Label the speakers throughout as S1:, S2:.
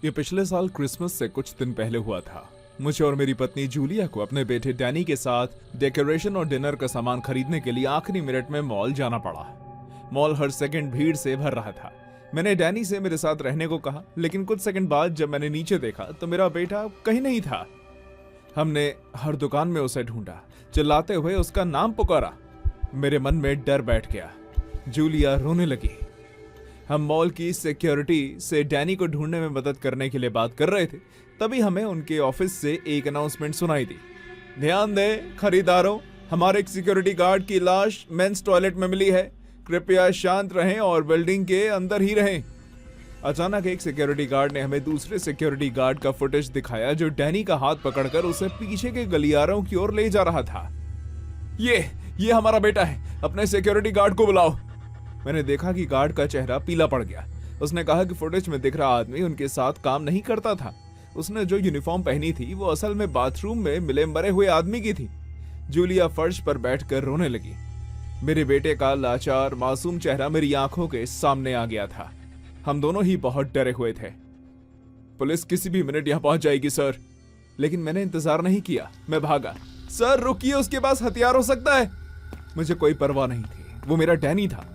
S1: ये पिछले साल क्रिसमस से कुछ दिन पहले हुआ था। मुझे और मेरी पत्नी जूलिया को अपने बेटे डैनी के साथ डेकोरेशन और डिनर का सामान खरीदने के लिए आखिरी मिनट में मॉल जाना पड़ा। मॉल हर सेकंड भीड़ से भर रहा था। मैंने डैनी से मेरे साथ रहने को कहा, लेकिन कुछ सेकंड बाद जब मैंने नीचे देखा तो मेरा बेटा कहीं नहीं था। हमने हर दुकान में उसे ढूंढा, चिल्लाते हुए उसका नाम पुकारा। मेरे मन में डर बैठ गया। जूलिया रोने लगी। हम मॉल की सिक्योरिटी से डैनी को ढूंढने में मदद करने के लिए बात कर रहे थे, तभी हमें उनके ऑफिस से एक अनाउंसमेंट सुनाई दी। ध्यान दें खरीदारों, हमारे एक सिक्योरिटी गार्ड की लाश मेंस टॉयलेट में मिली है। कृपया शांत रहें और बिल्डिंग के अंदर ही रहें। अचानक एक सिक्योरिटी गार्ड ने हमें दूसरे सिक्योरिटी गार्ड का फुटेज दिखाया, जो डैनी का हाथ पकड़कर उसे पीछे के गलियारों की ओर ले जा रहा था। ये हमारा बेटा है, अपने सिक्योरिटी गार्ड को बुलाओ। मैंने देखा कि गार्ड का चेहरा पीला पड़ गया। उसने कहा कि फुटेज में दिख रहा आदमी उनके साथ काम नहीं करता था। उसने जो यूनिफॉर्म पहनी थी वो असल में बाथरूम में मिले मरे हुए आदमी की थी। जूलिया फर्श पर बैठकर रोने लगी। मेरे बेटे का लाचार मासूम चेहरा मेरी आंखों के सामने आ गया था। हम दोनों ही बहुत डरे हुए थे। पुलिस किसी भी मिनट यहाँ पहुंच जाएगी सर। लेकिन मैंने इंतजार नहीं किया, मैं भागा। सर रुकिए, उसके पास हथियार हो सकता है। मुझे कोई परवाह नहीं थी, वो मेरा डैनी था।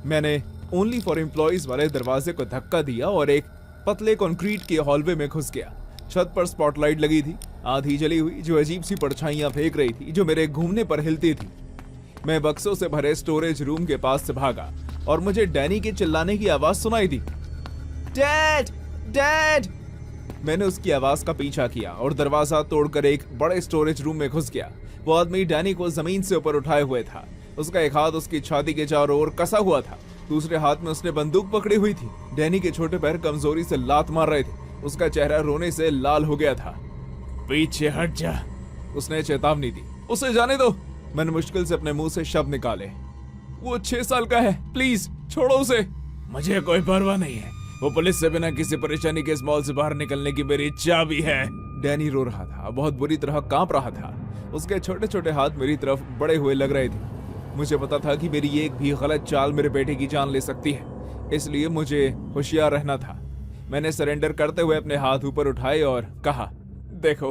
S1: मैंने ओनली फॉर एम्प्लॉइज वाले दरवाजे को धक्का दिया और एक पतले कंक्रीट के हॉलवे में घुस गया। छत पर स्पॉटलाइट लगी थी, आधी जली हुई, जो अजीब सी परछाइयां फेंक रही थी, जो मेरे घूमने पर हिलती थी। मैं बक्सों से भरे स्टोरेज रूम के पास से भागा और मुझे डैनी के चिल्लाने की आवाज सुनाई दी। Dad, dad! मैंने उसकी आवाज का पीछा किया और दरवाजा तोड़कर एक बड़े स्टोरेज रूम में घुस गया। वो आदमी डैनी को जमीन से ऊपर उठाए हुए था। उसका एक हाथ उसकी छाती के चारों ओर कसा हुआ था, दूसरे हाथ में उसने बंदूक पकड़ी हुई थी। डैनी के छोटे पैर कमजोरी से लात मार रहे थे। उसका चेहरा रोने से लाल हो गया था। पीछे हट जा, उसने चेतावनी दी। उसे जाने दो। मैंने मुश्किल से अपने मुंह से शब्द निकाले। वो 6 साल का है, प्लीज छोड़ो उसे। मुझे कोई परवाह नहीं है, वो पुलिस से बिना किसी परेशानी के इस मॉल से बाहर निकलने की मेरी इच्छा भी है। डैनी रो रहा था, बहुत बुरी तरह कांप रहा था। उसके छोटे छोटे हाथ मेरी तरफ बड़े हुए लग रहे थे। मुझे पता था कि मेरी एक भी गलत चाल मेरे बेटे की जान ले सकती है, इसलिए मुझे होशियार रहना था। मैंने सरेंडर करते हुए अपने हाथ ऊपर उठाए और कहा, देखो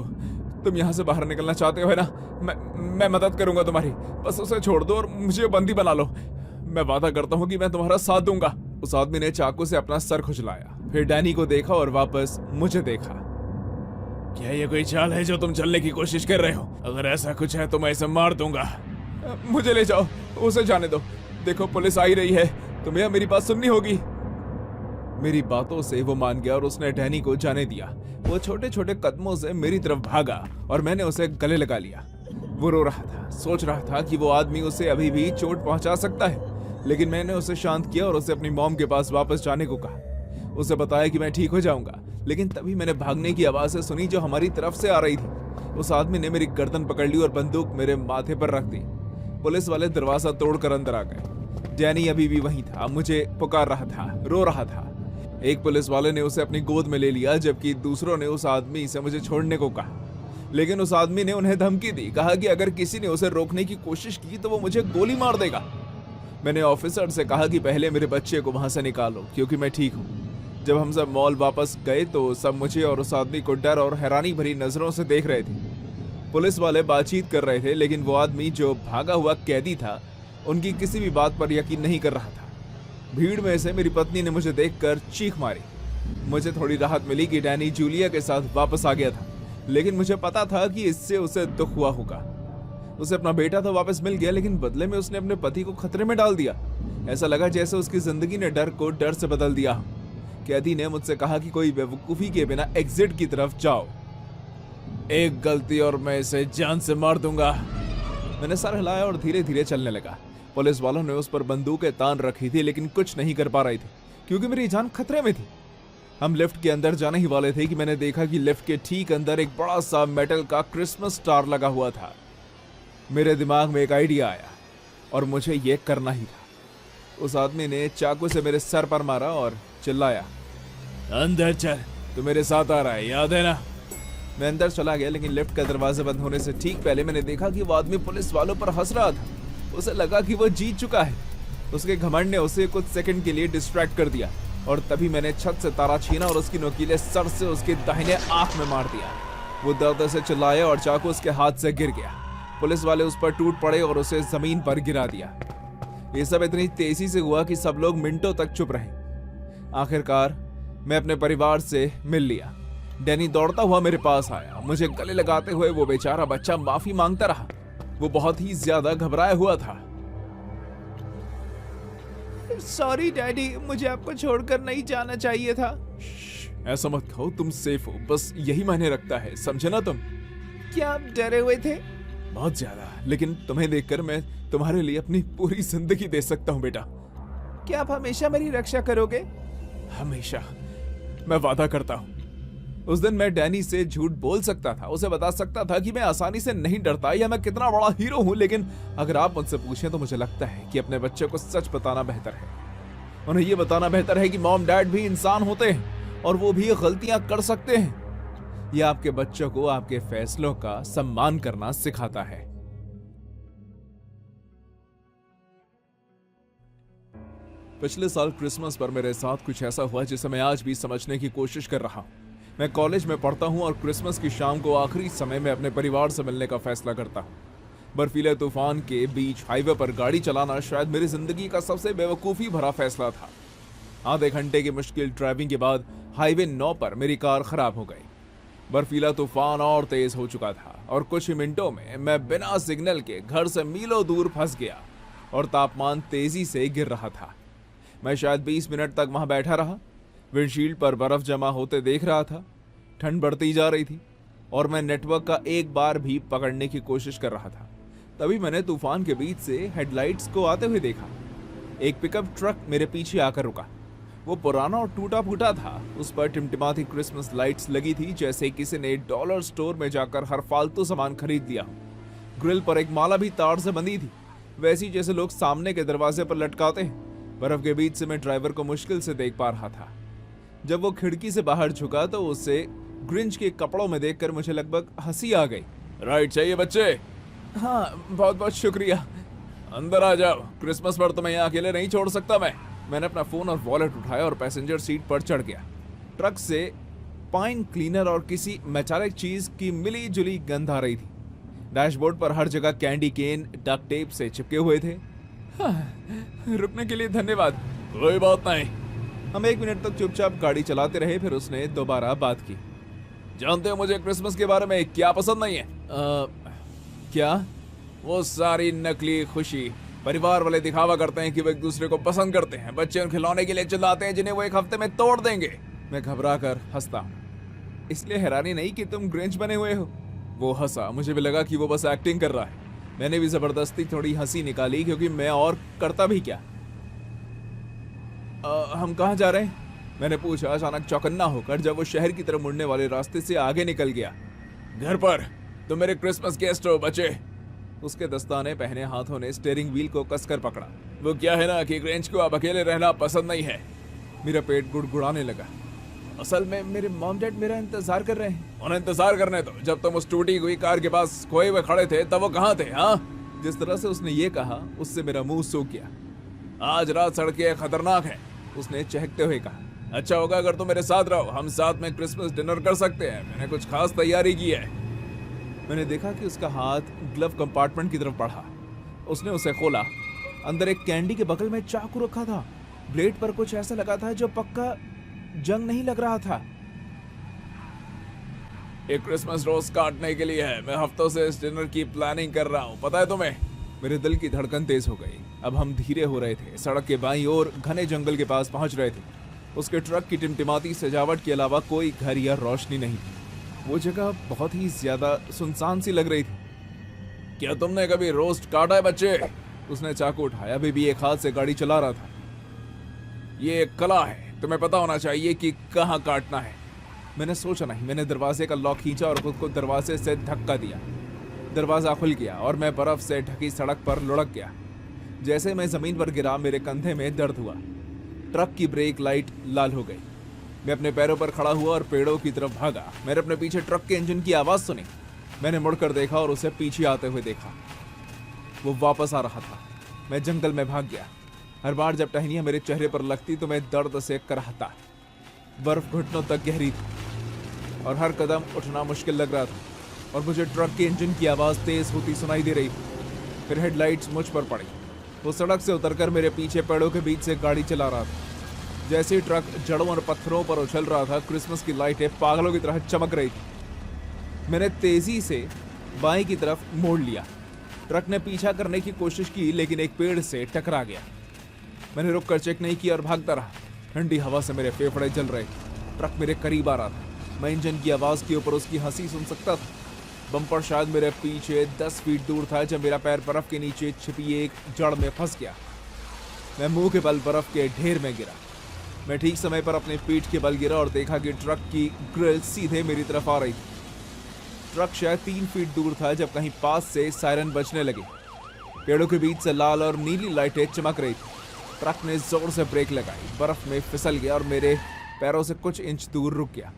S1: तुम यहाँ से बाहर निकलना चाहते हो है ना, मैं मदद करूंगा तुम्हारी। बस उसे छोड़ दो और मुझे बंदी बना लो। मैं वादा करता हूँ कि मैं तुम्हारा साथ दूंगा। उस आदमी ने चाकू से अपना सर खुजलाया, फिर डैनी को देखा और वापस मुझे देखा। क्या ये कोई चाल है जो तुम चलने की कोशिश कर रहे हो? अगर ऐसा कुछ है तो मैं इसे मार दूंगा। मुझे ले जाओ, उसे जाने दो। देखो पुलिस आई रही है, तुम्हें मेरी बात सुननी होगी। मेरी बातों से वो मान गया और उसने डैनी को जाने दिया। वो छोटे छोटे कदमों से मेरी तरफ भागा और मैंने उसे गले लगा लिया। वो रो रहा था, सोच रहा था कि वो आदमी उसे अभी भी चोट पहुंचा सकता है। लेकिन मैंने उसे शांत किया और उसे अपनी मॉम के पास वापस जाने को कहा। उसे बताया कि मैं ठीक हो जाऊंगा। लेकिन तभी मैंने भागने की आवाज़ें सुनी जो हमारी तरफ से आ रही थी। उस आदमी ने मेरी गर्दन पकड़ ली और बंदूक मेरे माथे पर रख दी। पुलिस वाले दरवाजा तोड़कर अंदर आ गए। डैनी अभी भी वहीं था, मुझे पुकार रहा था, रो रहा था। एक पुलिस वाले ने उसे अपनी गोद में ले लिया, जबकि दूसरों ने उस आदमी से मुझे छोड़ने को कहा। लेकिन उस आदमी ने उन्हें धमकी दी, कहा कि अगर किसी ने उसे रोकने की कोशिश की तो वो मुझे गोली मार देगा। मैंने ऑफिसर से कहा कि पहले मेरे बच्चे को वहां से निकालो, क्योंकि मैं ठीक हूँ। जब हम सब मॉल वापस गए तो सब मुझे और उस आदमी को डर और हैरानी भरी नजरों से देख रहे थे। पुलिस वाले बातचीत कर रहे थे, लेकिन वो आदमी जो भागा हुआ कैदी था, उनकी किसी भी बात पर यकीन नहीं कर रहा था। भीड़ में से मेरी पत्नी ने मुझे देखकर चीख मारी। मुझे थोड़ी राहत मिली कि डैनी जूलिया के साथ वापस आ गया था, लेकिन मुझे पता था कि इससे उसे दुख हुआ होगा। उसे अपना बेटा तो वापस मिल गया, लेकिन बदले में उसने अपने पति को खतरे में डाल दिया। ऐसा लगा जैसे उसकी जिंदगी ने डर को डर से बदल दिया। कैदी ने मुझसे कहा कि कोई बेवकूफी के बिना एग्जिट की तरफ जाओ। एक गलती और मैं इसे जान से मार दूंगा। मैंने सर हिलाया और धीरे धीरे चलने लगा। पुलिस वालों ने उस पर बंदूकें तान रखी थी, लेकिन कुछ नहीं कर पा रही थी, क्योंकि मेरी जान खतरे में थी। हम लिफ्ट के अंदर जाने ही वाले थे कि मैंने देखा कि लिफ्ट के ठीक अंदर एक बड़ा सा मेटल का क्रिसमस स्टार लगा हुआ था। मेरे दिमाग में एक आइडिया आया और मुझे ये करना ही था। उस आदमी ने चाकू से मेरे सर पर मारा और चिल्लाया, अंदर चल, तू मेरे साथ आ रहा है, याद है ना? मैं अंदर चला गया, लेकिन लिफ्ट का दरवाजा बंद होने से ठीक पहले मैंने देखा कि वो आदमी पुलिस वालों पर हंस रहा था। उसे लगा कि वो जीत चुका है। उसके घमंड ने उसे कुछ सेकंड के लिए डिस्ट्रैक्ट कर दिया। और तभी मैंने छत से तारा छीना और उसकी नोकीले सर से उसके दाहिने आंख में मार दिया। वो दर्द से चिल्लाया और चाकू उसके हाथ से गिर गया। पुलिस वाले उस पर टूट पड़े और उसे जमीन पर गिरा दिया। ये सब इतनी तेजी से हुआ कि सब लोग मिनटों तक चुप रहे। आखिरकार मैं अपने परिवार से मिल लिया। डैनी दौड़ता हुआ मेरे पास आया। मुझे गले लगाते हुए वो बेचारा बच्चा माफी मांगता रहा। वो बहुत ही ज्यादा घबराया हुआ था। सॉरी डैडी, मुझे आपको छोड़कर नहीं जाना चाहिए था। ऐसा मत कहो, तुम सेफ हो, बस यही मायने रखता है, समझे ना तुम? क्या आप डरे हुए थे? बहुत ज्यादा, लेकिन तुम्हें देखकर मैं तुम्हारे लिए अपनी पूरी जिंदगी दे सकता हूँ बेटा। क्या आप हमेशा मेरी रक्षा करोगे? हमेशा, मैं वादा करता हूँ। उस दिन मैं डैनी से झूठ बोल सकता था, उसे बता सकता था कि मैं आसानी से नहीं डरता या मैं कितना बड़ा हीरो हूं, लेकिन अगर आप मुझसे पूछें तो मुझे लगता है कि अपने बच्चे को सच बताना बेहतर है। उन्हें यह बताना बेहतर है कि मॉम डैड भी इंसान होते हैं और वो भी गलतियां कर सकते हैं। यह आपके बच्चों को आपके फैसलों का सम्मान करना सिखाता है। पिछले साल क्रिसमस पर मेरे साथ कुछ ऐसा हुआ जिसे मैं आज भी समझने की कोशिश कर रहा हूं। मैं कॉलेज में पढ़ता हूं और क्रिसमस की शाम को आखिरी समय में अपने परिवार से मिलने का फैसला करता हूं। बर्फीले तूफान के बीच हाईवे पर गाड़ी चलाना शायद मेरी जिंदगी का सबसे बेवकूफ़ी भरा फैसला था। आधे घंटे की मुश्किल ड्राइविंग के बाद हाईवे 9 पर मेरी कार खराब हो गई। बर्फीला तूफान और तेज हो चुका था और कुछ ही मिनटों में मैं बिना सिग्नल के घर से मीलों दूर फंस गया और तापमान तेजी से गिर रहा था। मैं शायद 20 मिनट तक वहां बैठा रहा, विंडशील्ड पर बर्फ जमा होते देख रहा था। ठंड बढ़ती जा रही थी और मैं नेटवर्क का एक बार भी पकड़ने की कोशिश कर रहा था। तभी मैंने तूफान के बीच से हेडलाइट्स को आते हुए देखा। एक पिकअप ट्रक मेरे पीछे आकर रुका। वो पुराना और टूटा फूटा था। उस पर टिमटिमाती क्रिसमस लाइट्स लगी थी, जैसे किसी ने डॉलर स्टोर में जाकर हर फालतू सामान खरीद लिया। ग्रिल पर एक माला भी तार से बंधी थी, वैसी जैसे लोग सामने के दरवाजे पर लटकाते हैं। बर्फ के बीच से मैं ड्राइवर को मुश्किल से देख पा रहा था। जब वो खिड़की से बाहर झुका तो उसे ग्रिंच के कपड़ों में देखकर मुझे लगभग हंसी आ गई। राइट चाहिए बच्चे? हाँ, बहुत बहुत शुक्रिया। अंदर आ जाओ, क्रिसमस पर तुम्हें यहाँ अकेले नहीं छोड़ सकता मैं। मैंने अपना फोन और वॉलेट उठाया और पैसेंजर सीट पर चढ़ गया। ट्रक से पाइन क्लीनर और किसी मेटालिक चीज की मिली जुली गंध आ रही थी। डैशबोर्ड पर हर जगह कैंडी केन डक टेप से चिपके हुए थे। हाँ, रुकने के लिए धन्यवाद। कोई बात नहीं। हम 1 मिनट तक चुपचाप गाड़ी चलाते रहे, फिर उसने दोबारा बात की। जानते हो मुझे क्रिसमस के बारे में क्या पसंद नहीं है? क्या? वो सारी नकली खुशी। परिवार वाले दिखावा करते हैं कि वो एक दूसरे को पसंद करते हैं। बच्चे उन खिलौने के लिए चिल्लाते हैं जिन्हें वो 1 हफ्ते में तोड़ देंगे। मैं घबरा कर हंसता हूँ। इसलिए हैरानी नहीं कि तुम ग्रिंच बने हुए हो। वो हंसा। मुझे भी लगा कि वो बस एक्टिंग कर रहा है। मैंने भी जबरदस्ती थोड़ी हंसी निकाली, क्योंकि मैं और करता भी क्या। हम कहाँ जा रहे हैं? मैंने पूछा, अचानक चौकन्ना होकर, जब वो शहर की तरफ मुड़ने वाले रास्ते से आगे निकल गया। घर पर। तुम मेरे क्रिसमस गेस्ट हो बच्चे। उसके दस्ताने पहने हाथों ने स्टीयरिंग व्हील को कसकर पकड़ा। वो क्या है ना कि ग्रिंच को अब अकेले रहना पसंद नहीं है। मेरा पेट गुड़गुड़ाने लगा। असल में मेरे मॉम डैड मेरा इंतजार कर रहे हैं। उन्हें इंतजार करने दो। जब तुम उस टूटी हुई कार के पास खोए हुए खड़े थे तब वो कहाँ थे? हाँ, जिस तरह से उसने ये कहा उससे मेरा मुंह सूख गया। आज रात सड़कें खतरनाक है, उसने चहकते हुए कहा। अच्छा होगा अगर तुम मेरे साथ रहो, हम साथ में क्रिसमस डिनर कर सकते हैं। मैंने कुछ खास तैयारी की है। मैंने देखा कि उसका हाथ ग्लव कंपार्टमेंट की तरफ बढ़ा। उसने उसे खोला। अंदर एक कैंडी के बगल में चाकू रखा था। ब्लेड पर कुछ ऐसा लगा था जो पक्का जंग नहीं लग रहा था। एक क्रिसमस रोज काटने के लिए है। मैं हफ्तों से इस डिनर की प्लानिंग कर रहा हूँ, पता है तुम्हें? मेरे दिल की धड़कन तेज हो गई। अब हम धीरे हो रहे थे। सड़क के बाईं ओर घने जंगल के पास पहुंच रहे थे। उसके ट्रक की टिमटिमाती सजावट के अलावा कोई घर या रोशनी नहीं थी। वो जगह बहुत ही ज्यादा सुनसान सी लग रही थी। क्या तुमने कभी रोस्ट काटा है बच्चे? उसने चाकू उठाया। अभी भी एक हाथ से गाड़ी चला रहा था। ये एक कला है, तुम्हें पता होना चाहिए कि कहाँ काटना है। मैंने सोचा नहीं। मैंने दरवाजे का लॉक खींचा और खुद को दरवाजे से धक्का दिया। दरवाजा खुल गया और मैं बर्फ से ढकी सड़क पर लुढ़क गया। जैसे मैं जमीन पर गिरा, मेरे कंधे में दर्द हुआ। ट्रक की ब्रेक लाइट लाल हो गई। मैं अपने पैरों पर खड़ा हुआ और पेड़ों की तरफ भागा। मैंने अपने पीछे ट्रक के इंजन की आवाज सुनी। मैंने मुड़कर देखा और उसे पीछे आते हुए देखा। वो वापस आ रहा था। मैं जंगल में भाग गया। हर बार जब टहनियां मेरे चेहरे पर लगती तो मैं दर्द से कराहता। बर्फ घुटनों तक गहरी थी और हर कदम उठना मुश्किल लग रहा था, और मुझे ट्रक के इंजन की आवाज़ तेज होती सुनाई दे रही थी। फिर हेडलाइट्स मुझ पर पड़ी। वो सड़क से उतरकर मेरे पीछे पेड़ों के बीच से गाड़ी चला रहा था। जैसे ही ट्रक जड़ों और पत्थरों पर उछल रहा था, क्रिसमस की लाइटें पागलों की तरह चमक रही थी। मैंने तेजी से बाएं की तरफ मोड़ लिया। ट्रक ने पीछा करने की कोशिश की, लेकिन एक पेड़ से टकरा गया। मैंने रुककर चेक नहीं किया और भागता रहा। ठंडी हवा से मेरे फेफड़े जल रहे थे। ट्रक मेरे करीब आ रहा था। मैं इंजन की आवाज़ के ऊपर उसकी हंसी सुन सकता था। बम्पर शायद मेरे पीछे 10 फीट दूर था जब मेरा पैर बर्फ के नीचे छिपी एक जड़ में फंस गया। मैं मुंह के बल बर्फ के ढेर में गिरा। मैं ठीक समय पर अपने पीठ के बल गिरा और देखा कि ट्रक की ग्रिल सीधे मेरी तरफ आ रही थी। ट्रक शायद 3 फीट दूर था जब कहीं पास से सायरन बजने लगे। पेड़ों के बीच से लाल और नीली लाइटें चमक रही थी। ट्रक ने जोर से ब्रेक लगाई, बर्फ में फिसल गया और मेरे पैरों से कुछ इंच दूर रुक गया।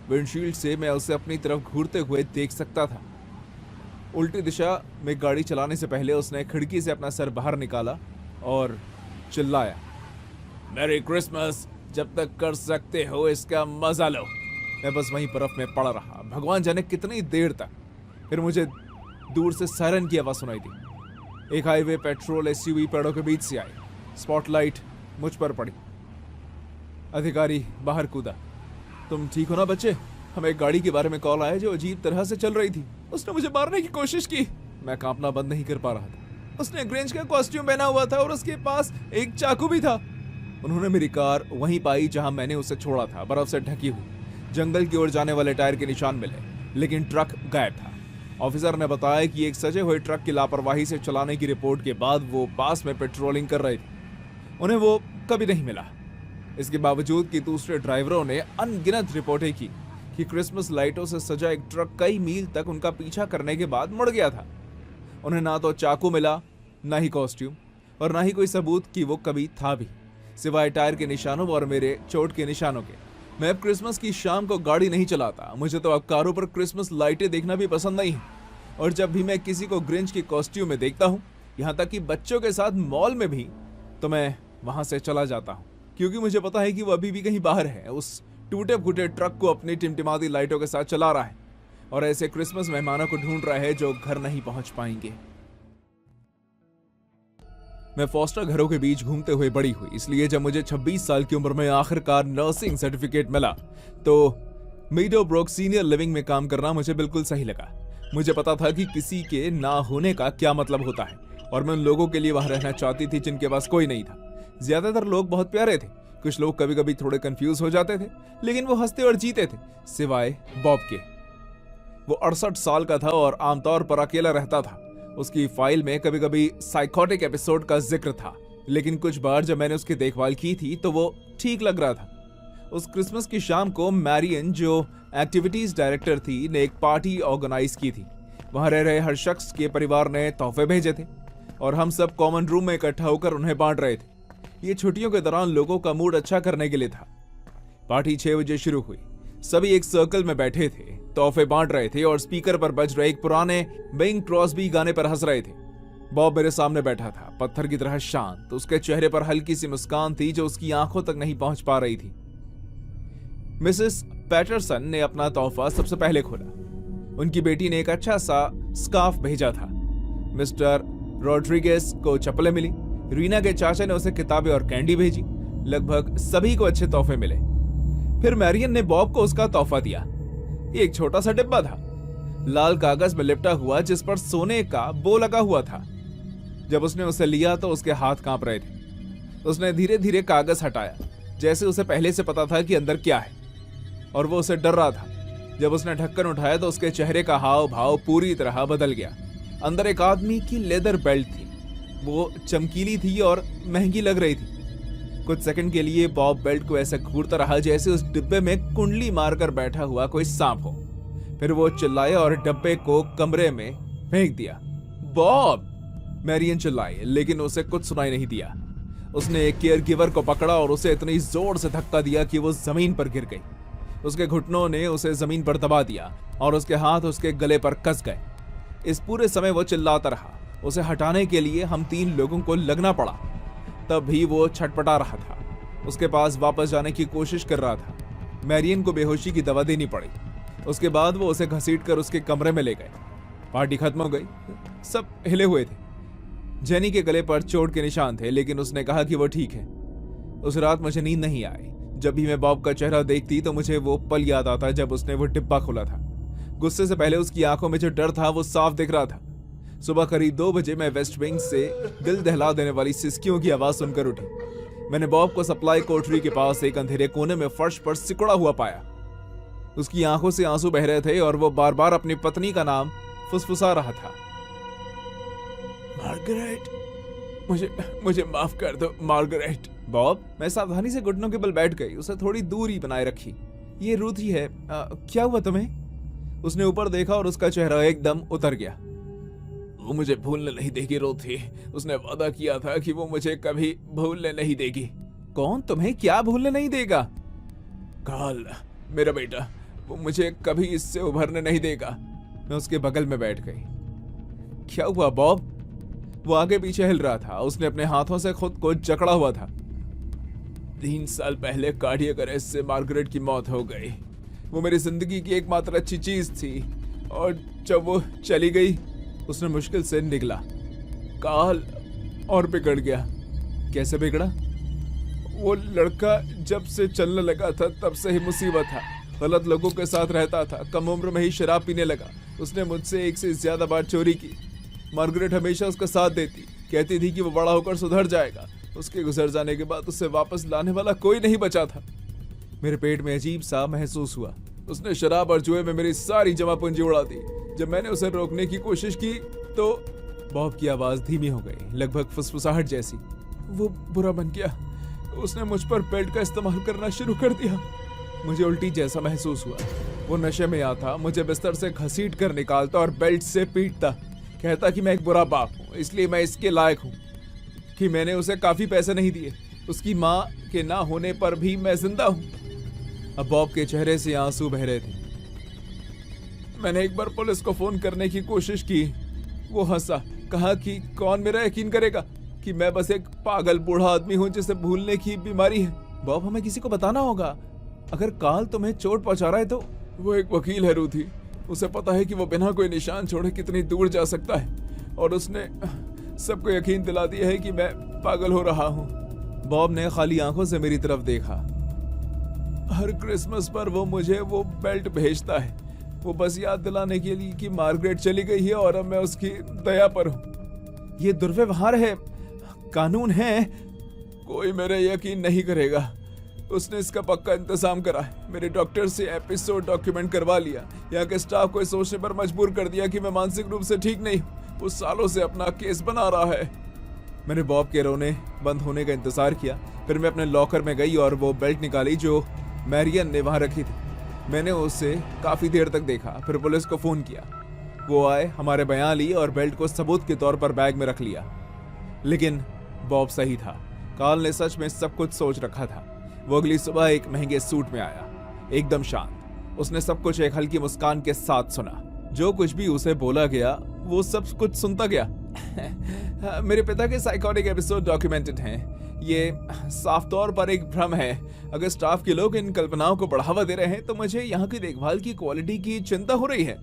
S1: विंडशील्ड से मैं उसे अपनी तरफ घूरते हुए देख सकता था। उल्टी दिशा में गाड़ी चलाने से पहले उसने खिड़की से अपना सर बाहर निकाला और चिल्लाया, मैरी क्रिसमस, जब तक कर सकते हो इसका मजा लो। मैं बस वहीं बर्फ में पड़ा रहा, भगवान जाने कितनी देर तक। फिर मुझे दूर से सायरन की आवाज सुनाई दी। एक हाईवे पेट्रोल एसयूवी पेड़ों के बीच से आई। स्पॉटलाइट मुझ पर पड़ी। अधिकारी बाहर कूदा। तुम ठीक हो ना बच्चे? हमें एक गाड़ी के बारे में कॉल आया जो अजीब तरह से चल रही थी। उसने मुझे मारने की कोशिश की। मैं कांपना बंद नहीं कर पा रहा था। उसने ग्रेंज का कॉस्ट्यूम पहना हुआ था और उसके पास एक चाकू भी था। उन्होंने मेरी कार वहीं पाई जहां मैंने उसे छोड़ा था, बर्फ से ढकी हुई। जंगल की ओर जाने वाले टायर के निशान मिले, लेकिन ट्रक गायब था। ऑफिसर ने बताया कि एक सजे हुए ट्रक की लापरवाही से चलाने की रिपोर्ट के बाद वो पास में पेट्रोलिंग कर रहे थे। उन्हें वो कभी नहीं मिला। इसके बावजूद कि दूसरे ड्राइवरों ने अनगिनत रिपोर्टें की कि क्रिसमस लाइटों से सजा एक ट्रक कई मील तक उनका पीछा करने के बाद मुड़ गया था। उन्हें ना तो चाकू मिला, ना ही कॉस्ट्यूम, और ना ही कोई सबूत कि वो कभी था भी, सिवाय टायर के निशानों और मेरे चोट के निशानों के। मैं अब क्रिसमस की शाम को गाड़ी नहीं चलाता। मुझे तो अब कारों पर क्रिसमस लाइटें देखना भी पसंद नहीं है। और जब भी मैं किसी को ग्रिंच के कॉस्ट्यूम में देखता हूँ, यहाँ तक कि बच्चों के साथ मॉल में भी, तो मैं वहां से चला जाता हूँ, क्योंकि मुझे पता है कि वो अभी भी कहीं बाहर है, उस टूटे फूटे ट्रक को अपनी टिमटिमाती लाइटों के साथ चला रहा है और ऐसे क्रिसमस मेहमानों को ढूंढ रहा है जो घर नहीं पहुंच पाएंगे। मैं फॉस्टर घरों के बीच घूमते हुए बड़ी हुई, इसलिए जब मुझे 26 साल की उम्र में आखिरकार नर्सिंग सर्टिफिकेट मिला तो मीडोब्रोक सीनियर लिविंग में काम करना मुझे बिल्कुल सही लगा। मुझे पता था कि किसी के ना होने का क्या मतलब होता है, और मैं उन लोगों के लिए वहां रहना चाहती थी जिनके पास कोई नहीं था। ज्यादातर लोग बहुत प्यारे थे। कुछ लोग कभी कभी थोड़े कंफ्यूज हो जाते थे, लेकिन वो हंसते और जीते थे, सिवाय बॉब के। वो 68 साल का था और आमतौर पर अकेला रहता था। उसकी फाइल में कभी कभी साइकोटिक एपिसोड का जिक्र था, लेकिन कुछ बार जब मैंने उसकी देखभाल की थी तो वो ठीक लग रहा था। उस क्रिसमस की शाम को मैरियन, जो एक्टिविटीज डायरेक्टर थी, ने एक पार्टी ऑर्गेनाइज की थी। वहां रह रहे हर शख्स के परिवार ने तोहफे भेजे थे और हम सब कॉमन रूम में इकट्ठा होकर उन्हें बांट रहे थे। ये छुट्टियों के दौरान लोगों का मूड अच्छा करने के लिए था। पार्टी 6 बजे शुरू हुई। सभी एक सर्कल में बैठे थे, तोहफे बांट रहे थे और स्पीकर पर बज रहे एक पुराने बिंग क्रॉस्बी गाने पर हंस रहे थे। बॉब मेरे सामने बैठा था, पत्थर की तरह शांत। उसके चेहरे पर हल्की सी मुस्कान थी जो उसकी आंखों तक नहीं पहुंच पा रही थी। मिसेस पैटरसन ने अपना तोहफा सबसे पहले खोला। उनकी बेटी ने एक अच्छा सा स्कार्फ भेजा था। मिस्टर रॉड्रिगेज को चप्पलें मिली। रीना के चाचा ने उसे किताबें और कैंडी भेजी। लगभग सभी को अच्छे तोहफे मिले। फिर मैरियन ने बॉब को उसका तोहफा दिया। एक छोटा सा डिब्बा था, लाल कागज में लिपटा हुआ, जिस पर सोने का बो लगा हुआ था। जब उसने उसे लिया तो उसके हाथ कांप रहे थे। उसने धीरे धीरे कागज हटाया, जैसे उसे पहले से पता था कि अंदर क्या है, और वो उसे डर रहा था। जब उसने ढक्कन उठाया तो उसके चेहरे का हाव भाव पूरी तरह बदल गया। अंदर एक आदमी की लेदर बेल्ट थी। वो चमकीली थी और महंगी लग रही थी। कुछ सेकंड के लिए बॉब बेल्ट को ऐसे घूरता रहा जैसे उस डिब्बे में कुंडली मारकर बैठा हुआ कोई सांप हो। फिर वो चिल्लाया और डब्बे को कमरे में फेंक दिया। बॉब! मैरियन चिल्लाई, लेकिन उसे कुछ सुनाई नहीं दिया। उसने एक केयर गिवर को पकड़ा और उसे इतनी जोर से धक्का दिया कि वो जमीन पर गिर गई। उसके घुटनों ने उसे जमीन पर दबा दिया और उसके हाथ उसके गले पर कस गए। इस पूरे समय वो चिल्लाता रहा। उसे हटाने के लिए हम 3 लोगों को लगना पड़ा। तब भी वो छटपटा रहा था। उसके पास वापस जाने की कोशिश कर रहा था। मैरियन को बेहोशी की दवा देनी पड़ी। उसके बाद वो उसे घसीटकर उसके कमरे में ले गए। पार्टी खत्म हो गई। सब हिले हुए थे। जेनी के गले पर चोट के निशान थे, लेकिन उसने कहा कि वो ठीक है। उस रात मुझे नींद नहीं आई। जब भी मैं बॉब का चेहरा देखती तो मुझे वो पल याद आता जब उसने वो डिब्बा खोला था। गुस्से से पहले उसकी आंखों में जो डर था वो साफ दिख रहा था। सुबह करीब 2 बजे मैं वेस्ट विंग से दिल दहला देने वाली सिसकियों की आवाज सुनकर उठी। मैंने बॉब को सप्लाई कोठरी के पास एक अंधेरे कोने में फर्श पर सिकुड़ा हुआ पाया। उसकी आंखों से आंसू बह रहे थे और वो बार बार अपनी पत्नी का नाम फुसफुसा रहा था। मार्गरेट, मुझे माफ कर दो मार्गरेट। बॉब, मैं सावधानी से घुटनों के बल बैठ गई। उसे थोड़ी दूरी बनाए रखी। ये रूथी है। क्या हुआ तुम्हें? उसने ऊपर देखा और उसका चेहरा एकदम उतर गया। वो मुझे भूलने नहीं देगी रूथी। उसने वादा किया था कि वो मुझे कभी भूलने नहीं देगी। कौन तुम्हें क्या भूलने नहीं देगा? कार्ल, मेरा बेटा, वो मुझे कभी इससे उभरने नहीं देगा। मैं उसके बगल में बैठ गई। क्या हुआ बॉब? वो आगे पीछे हिल रहा था। उसने अपने हाथों से खुद को जकड़ा हुआ था। 3 साल पहले कार्डियक अरेस्ट से मार्गरेट की मौत हो गई। वो मेरी जिंदगी की एकमात्र अच्छी चीज थी, और जब वो चली गई, उसने मुश्किल से निकला। कार्ल और बिगड़ गया। कैसे बिगड़ा? वो लड़का जब से चलने लगा था तब से ही मुसीबत था। गलत लोगों के साथ रहता था। कम उम्र में ही शराब पीने लगा। उसने मुझसे 1 से ज्यादा बार चोरी की। मार्गरेट हमेशा उसका साथ देती, कहती थी कि वो बड़ा होकर सुधर जाएगा। उसके गुजर जाने के बाद उसे वापस लाने वाला कोई नहीं बचा था। मेरे पेट में अजीब सा महसूस हुआ। उसने शराब और जुए में मेरी सारी जमा पूंजी उड़ा दी। जब मैंने उसे रोकने की कोशिश की तो बॉब की आवाज धीमी हो गई, लगभग फुसफुसाहट जैसी। वो बुरा बन गया। उसने मुझ पर बेल्ट का इस्तेमाल करना शुरू कर दिया। मुझे उल्टी जैसा महसूस हुआ। वो नशे में आता, मुझे बिस्तर से घसीट कर निकालता और बेल्ट से पीटता। कहता कि मैं एक बुरा बाप हूँ, इसलिए मैं इसके लायक हूँ, कि मैंने उसे काफी पैसे नहीं दिए। उसकी माँ के ना होने पर भी मैं जिंदा हूँ। अब बॉब के चेहरे से आंसू बह रहे थे। मैंने एक बार पुलिस को फोन करने की कोशिश की। वो हंसा, कहा कि कौन मेरा यकीन करेगा कि मैं बस एक पागल बूढ़ा आदमी हूँ जिसे भूलने की बीमारी है। बॉब, हमें किसी को बताना होगा। अगर कार्ल तुम्हें चोट पहुंचा रहा है तो। वो एक वकील है रूथी। उसे पता है कि वो बिना कोई निशान छोड़े कितनी दूर जा सकता है, और उसने सबको यकीन दिला दिया है कि मैं पागल हो रहा हूँ। बॉब ने खाली आंखों से मेरी तरफ देखा। हर क्रिसमस पर वो मुझे वो बेल्ट भेजता है। वो बस याद दिलाने के लिए कि मार्गरेट चली गई है और अब मैं उसकी दया पर हूँ। ये दुर्व्यवहार है, कानून है। कोई मेरा यकीन नहीं करेगा। उसने इसका पक्का इंतजाम करा है। मेरे डॉक्टर से एपिसोड डॉक्यूमेंट करवा लिया। यहाँ के स्टाफ को सोचने पर मजबूर कर दिया कि मैं मानसिक रूप से ठीक नहीं हूँ। वो सालों से अपना केस बना रहा है। मैंने बॉब के रोने बंद होने का इंतजार किया। फिर मैं अपने लॉकर में गई और वो बेल्ट निकाली जो मैरियन ने वहां रखी थी। मैंने उसे काफी देर तक देखा, फिर पुलिस को फोन किया। वो आए, हमारे बयान लिए और बेल्ट को सबूत के तौर पर बैग में रख लिया। लेकिन बॉब सही था। कार्ल ने सच में सब कुछ सोच रखा था। वो अगली सुबह एक महंगे सूट में आया, एकदम शांत। उसने सब कुछ एक हल्की मुस्कान के साथ सुना। जो कुछ भी उसे बोला गया वो सब कुछ सुनता गया। मेरे पिता के साइकोटिक एपिसोड डॉक्यूमेंटेड हैं। ये साफ तौर पर एक भ्रम है। अगर स्टाफ के लोग इन कल्पनाओं को बढ़ावा दे रहे हैं तो मुझे यहाँ की देखभाल की क्वालिटी की चिंता हो रही है।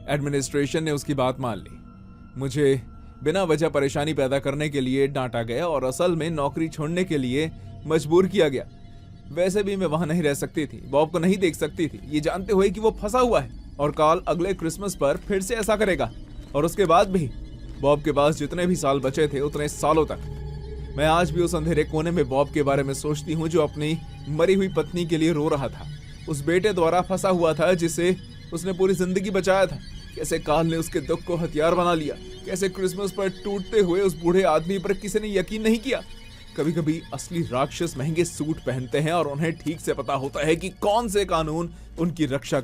S1: एडमिनिस्ट्रेशन ने उसकी बात मान ली। मुझे बिना वजह परेशानी पैदा करने के लिए डांटा गया और असल में नौकरी छोड़ने के लिए मजबूर किया गया। वैसे भी मैं वहां नहीं रह सकती थी, बॉब को नहीं देख सकती थी, ये जानते हुए कि वो फंसा हुआ है और कार्ल अगले क्रिसमस पर फिर से ऐसा करेगा। और उसके बाद भी बॉब के पास जितने भी साल बचे थे उतने सालों तक मैं आज भी उस अंधेरे कोने में बॉब के बारे में सोचती हूँ जो अपनी मरी हुई पत्नी के लिए रो रहा था। उस बेटे द्वारा फंसा हुआ था जिसे उसने पूरी जिंदगी बचाया था। कैसे कार्ल ने उसके दुख को हथियार बना लिया। कैसे क्रिसमस पर टूटते हुए उस बूढ़े आदमी पर किसी ने यकीन नहीं किया। कभी कभी असली राक्षस महंगे सूट पहनते हैं और उन्हें ठीक से पता होता है कि कौन से कानून उनकी रक्षा